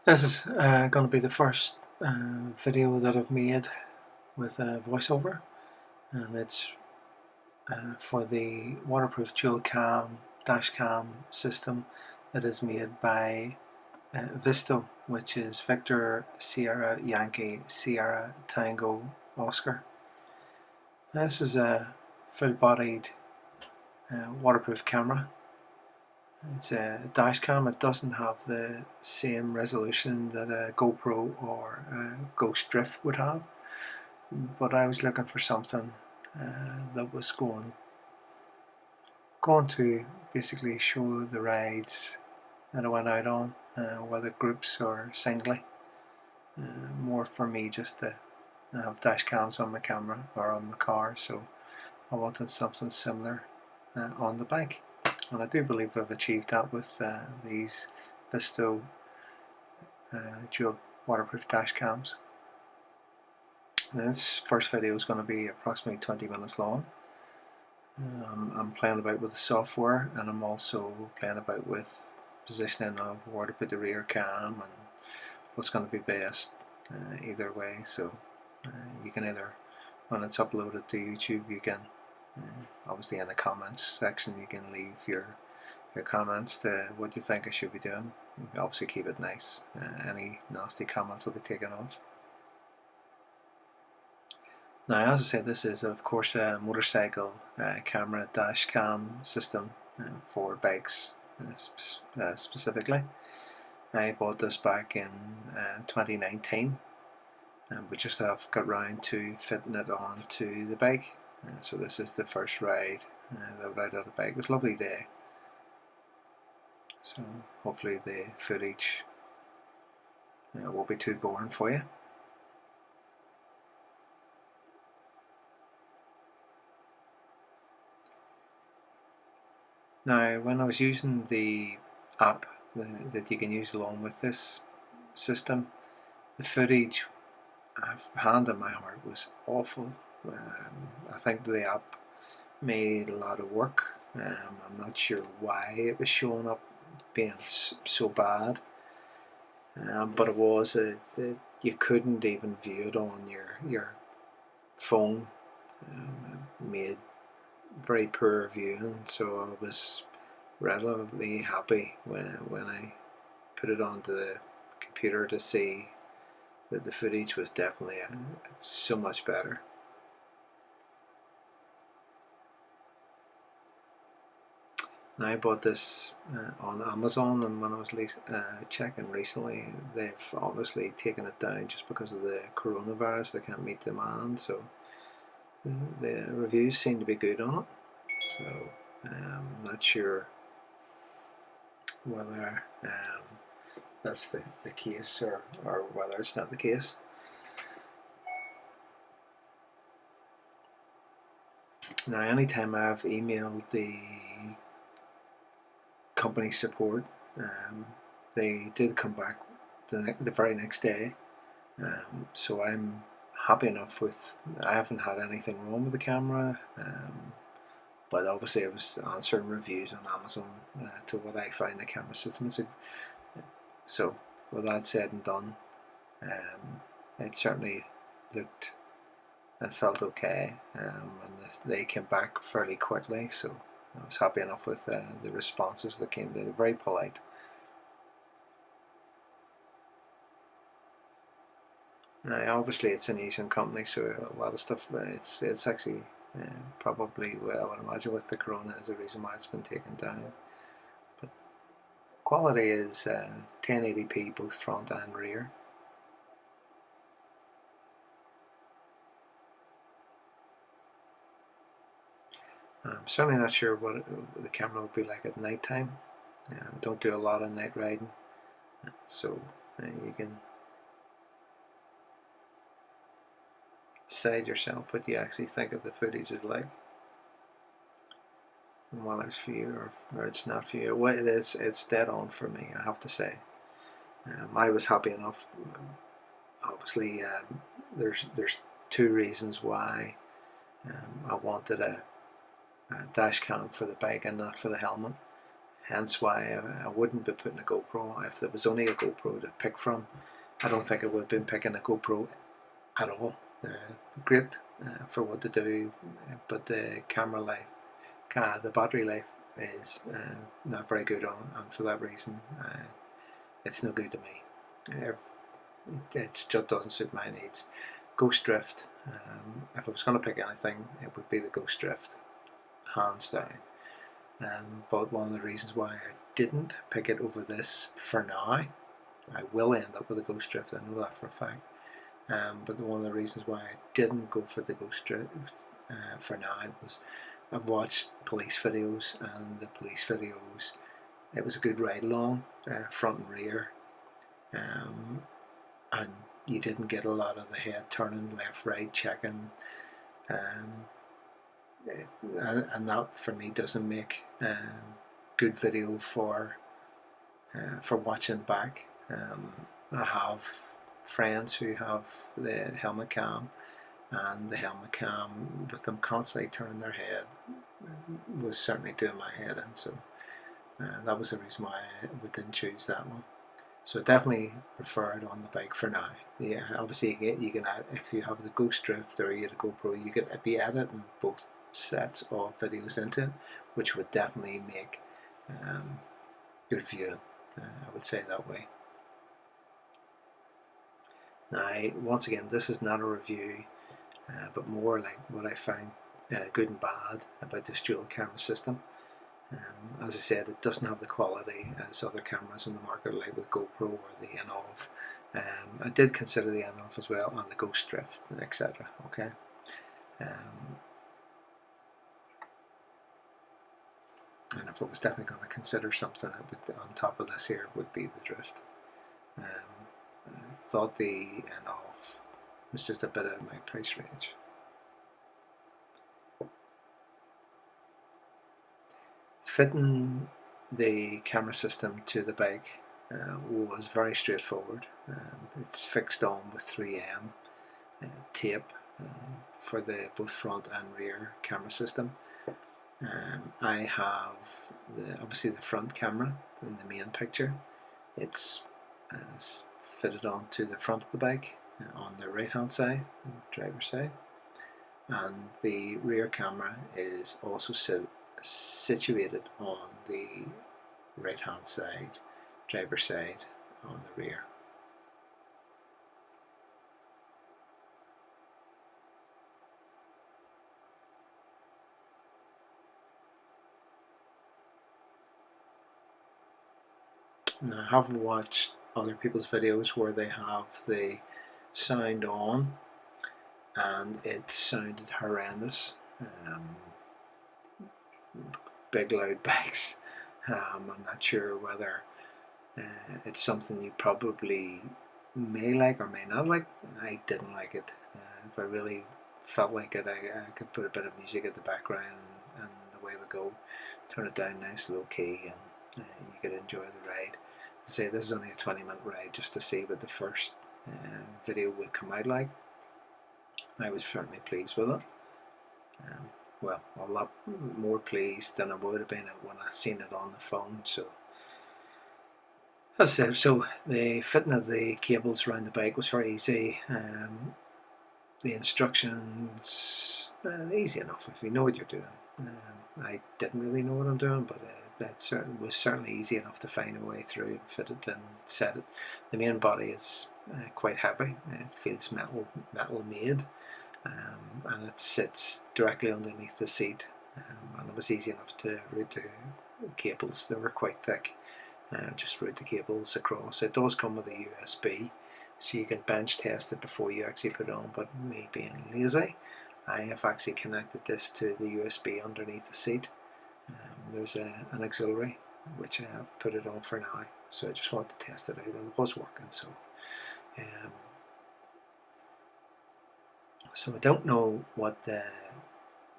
This is going to be the first video that I've made with a voiceover, and it's for the waterproof dual cam dash cam system that is made by Vsysto, which is Victor Sierra Yankee Sierra Tango Oscar. This is a full-bodied waterproof camera. It's a dash cam. It doesn't have the same resolution that a GoPro or a Ghost Drift would have, but I was looking for something that was going to basically show the rides that I went out on, whether groups or singly. More for me just to have dash cams on my camera or on the car, so I wanted something similar on the bike. And I do believe I've achieved that with these Vsysto dual waterproof dash cams. Now this first video is going to be approximately 20 minutes long. I'm playing about with the software, and I'm also playing about with positioning of where to put the rear cam and what's going to be best either way. So you can either, when it's uploaded to YouTube, you can obviously in the comments section you can leave your comments to what you think I should be doing. Obviously keep it nice. Any nasty comments will be taken off. Now, as I said, this is of course a motorcycle camera dash cam system for bikes specifically. I bought this back in 2019, and we just have got round to fitting it onto the bike. So this is the first ride that I ride on the bike. It was a lovely day, so hopefully the footage won't be too boring for you. Now, when I was using the app that you can use along with this system, the footage, hand on my heart, was awful. I think the app made a lot of work. I'm not sure why it was showing up being so bad, but it was. You couldn't even view it on your phone. It made very poor viewing, so I was relatively happy when I put it onto the computer to see that the footage was definitely so much better. Now, I bought this on Amazon, and when I was checking recently, they've obviously taken it down just because of the coronavirus. They can't meet demand, so the reviews seem to be good on it. So I'm not sure whether that's the case or whether it's not the case. Now, anytime I've emailed the company support, they did come back the very next day, so I'm happy enough with. I haven't had anything wrong with the camera, but obviously I was answering reviews on Amazon to what I find the camera system is. So with that said and done, it certainly looked and felt okay, and they came back fairly quickly, so I was happy enough with the responses that came. They were very polite. Obviously it's an Asian company, so a lot of stuff, it's actually probably, well, I would imagine with the corona is the reason why it's been taken down. But quality is 1080p both front and rear. I'm certainly not sure what the camera would be like at night time. I don't do a lot of night riding, so you can decide yourself what you actually think of the footage is like, and whether it's for you or it's not for you. Well, it's dead on for me, I have to say. I was happy enough. Obviously, there's two reasons why I wanted a dash cam for the bike and not for the helmet. hence why I wouldn't be putting a GoPro. If there was only a GoPro to pick from, I don't think I would have been picking a GoPro at all. Great for what to do, but the camera life, the battery life is not very good on, and for that reason it's no good to me. It just doesn't suit my needs. Ghost Drift, if I was going to pick anything, it would be the Ghost Drift, hands down. But one of the reasons why I didn't pick it over this for now, I will end up with a Ghost Drift, I know that for a fact, but one of the reasons why I didn't go for the Ghost Drift for now was I've watched police videos, and the police videos, it was a good ride along, front and rear, and you didn't get a lot of the head turning left, right, checking, and that for me doesn't make good video for watching back. I have friends who have the helmet cam, and the helmet cam with them constantly turning their head was certainly doing my head in, so that was the reason why we didn't choose that one. So I definitely prefer it on the bike for now. Yeah, obviously you can add, if you have the Ghost Drift or you had a GoPro, you could be editing both sets of videos into it, which would definitely make good viewing, I would say that way. Now, once again, this is not a review, but more like what I found good and bad about this dual camera system. As I said, it doesn't have the quality as other cameras on the market, like with GoPro or the NOV. I did consider the NOV as well, and the Ghost Drift, etc. Okay. And if I was definitely going to consider something on top of this here, it would be the Drift. I thought the NOV was just a bit out of my price range. Fitting the camera system to the bike was very straightforward. It's fixed on with 3M tape for the both front and rear camera system. I have obviously the front camera in the main picture. It's fitted onto the front of the bike on the right hand side, the driver's side, and the rear camera is also situated on the right hand side, driver's side, on the rear. Now, I have watched other people's videos where they have the sound on and it sounded horrendous. Big loud bikes. I'm not sure whether it's something you probably may like or may not like. I didn't like it. If I really felt like it, I could put a bit of music at the background and away we go. Turn it down nice low key, and you could enjoy the ride. To say this is only a 20-minute ride just to see what the first video would come out like. I was certainly pleased with it. Well, a lot more pleased than I would have been when I seen it on the phone. So, as I said, so the fitting of the cables around the bike was very easy. The instructions, easy enough if you know what you're doing. I didn't really know what I'm doing, but that was certainly easy enough to find a way through and fit it and set it. The main body is quite heavy. It feels metal made. And it sits directly underneath the seat, and it was easy enough to route the cables. They were quite thick, just route the cables across. It does come with a USB, so you can bench test it before you actually put it on, but me being lazy, I have actually connected this to the USB underneath the seat. There's an auxiliary which I have put it on for now, so I just wanted to test it out. It was working, so I don't know what the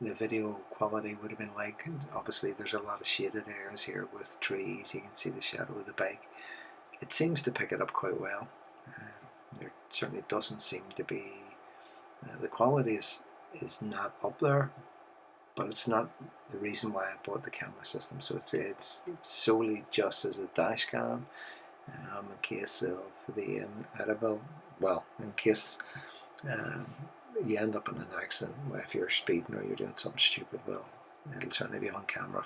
video quality would have been like. Obviously there's a lot of shaded areas here with trees. You can see the shadow of the bike. It seems to pick it up quite well. There certainly doesn't seem to be the quality is not up there, but it's not the reason why I bought the camera system. So it's solely just as a dash cam, in case of the inevitable, well, in case you end up in an accident, if you're speeding or you're doing something stupid, well, it'll certainly be on camera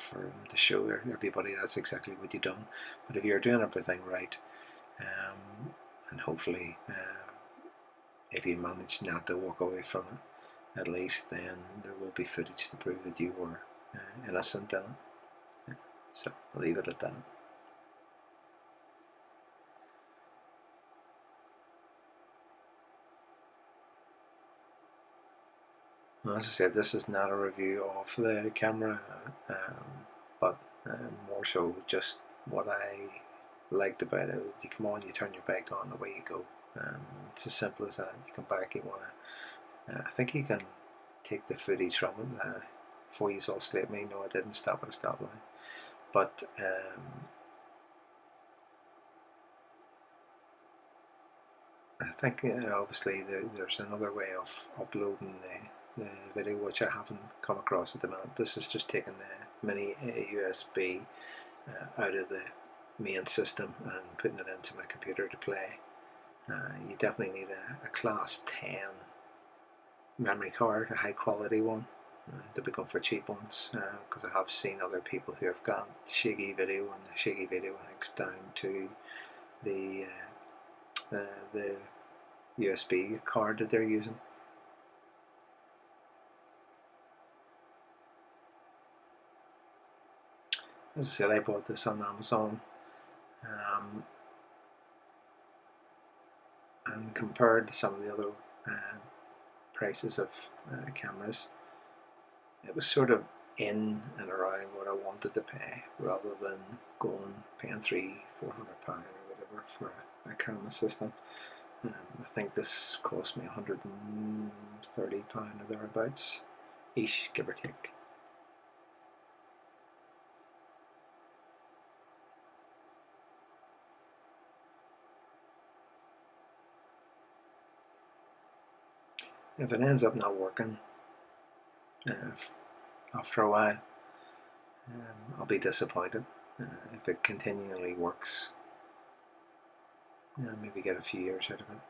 to show everybody that's exactly what you've done. But if you're doing everything right, and hopefully if you manage not to walk away from it, at least then there will be footage to prove that you were innocent in it. Yeah. So I'll leave it at that. As I said, this is not a review of the camera, but more so just what I liked about it. You come on, you turn your bike on, away you go. It's as simple as that. You come back, you want to. I think you can take the footage from it. Before you all slate me, no, I didn't stop at a stoplight. But I think obviously there's another way of uploading the video which I haven't come across at the minute. This is just taking the mini USB out of the main system and putting it into my computer to play. You definitely need a class 10 memory card, a high quality one. To be going for cheap ones, because I have seen other people who have got shaky video, and the shaky video links down to the USB card that they're using. As I said, I bought this on Amazon, and compared to some of the other prices of cameras, it was sort of in and around what I wanted to pay, rather than paying £300-400 or whatever for a camera system. I think this cost me £130 or thereabouts each, give or take. If it ends up not working after a while, I'll be disappointed. If it continually works, maybe get a few years out of it.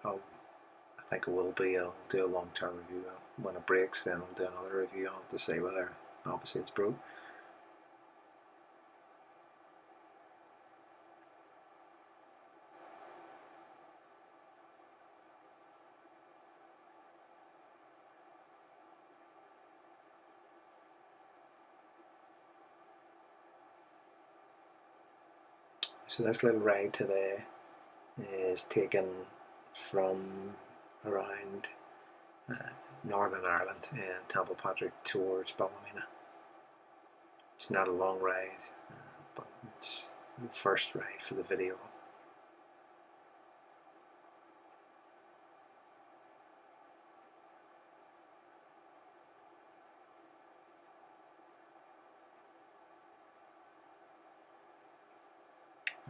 I think it will be. I'll do a long-term review. When it breaks, then I'll do another review on it to say whether obviously it's broke. So this little ride today is taken from around Northern Ireland and Templepatrick towards Ballymena. It's not a long ride, but it's the first ride for the video.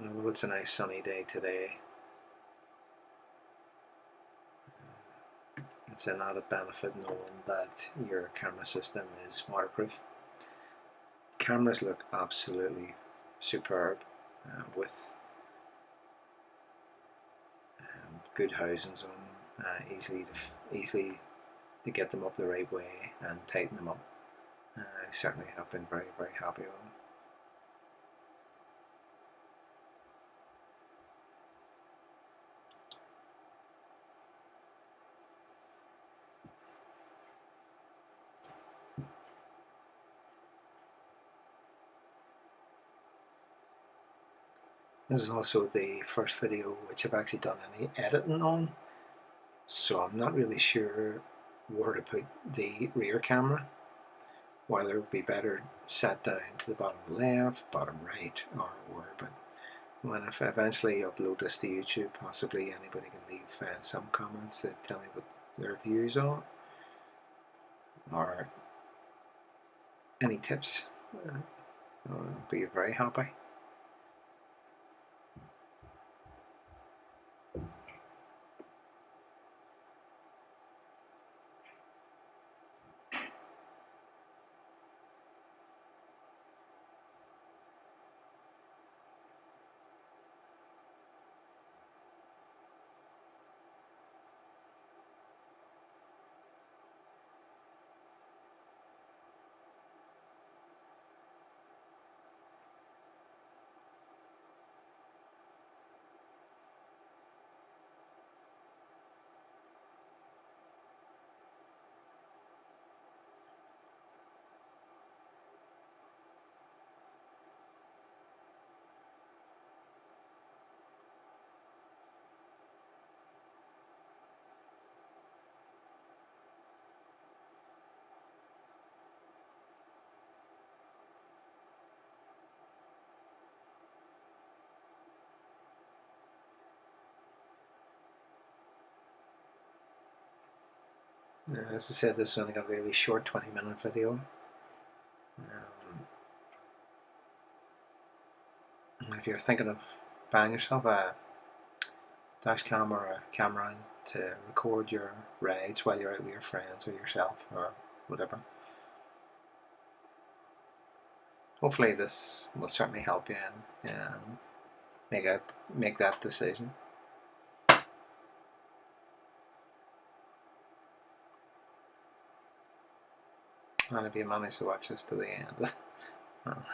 Although it's a nice sunny day today, it's an added benefit knowing that your camera system is waterproof. Cameras look absolutely superb with good housings on them, easily to get them up the right way and tighten them up. I certainly have been very, very happy with them. This is also the first video which I've actually done any editing on, so I'm not really sure where to put the rear camera, whether it would be better set down to the bottom left, bottom right, or where. But when I eventually upload this to YouTube, possibly anybody can leave some comments that tell me what their views are, or any tips. I'll be very happy. As I said, this is only going to be a really short 20-minute video. If you're thinking of buying yourself a dash cam or a camera to record your rides while you're out with your friends or yourself or whatever, hopefully this will certainly help you and make that decision. And if you manage to watch this to the end,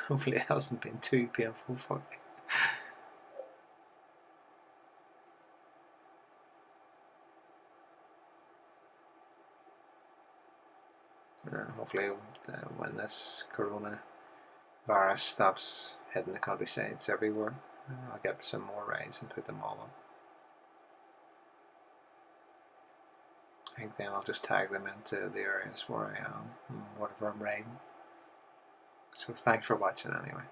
hopefully it hasn't been too painful for you. Hopefully when this coronavirus stops hitting the countrysides everywhere, I'll get some more rides and put them all up. I think then I'll just tag them into the areas where I am, whatever I'm riding. So thanks for watching anyway.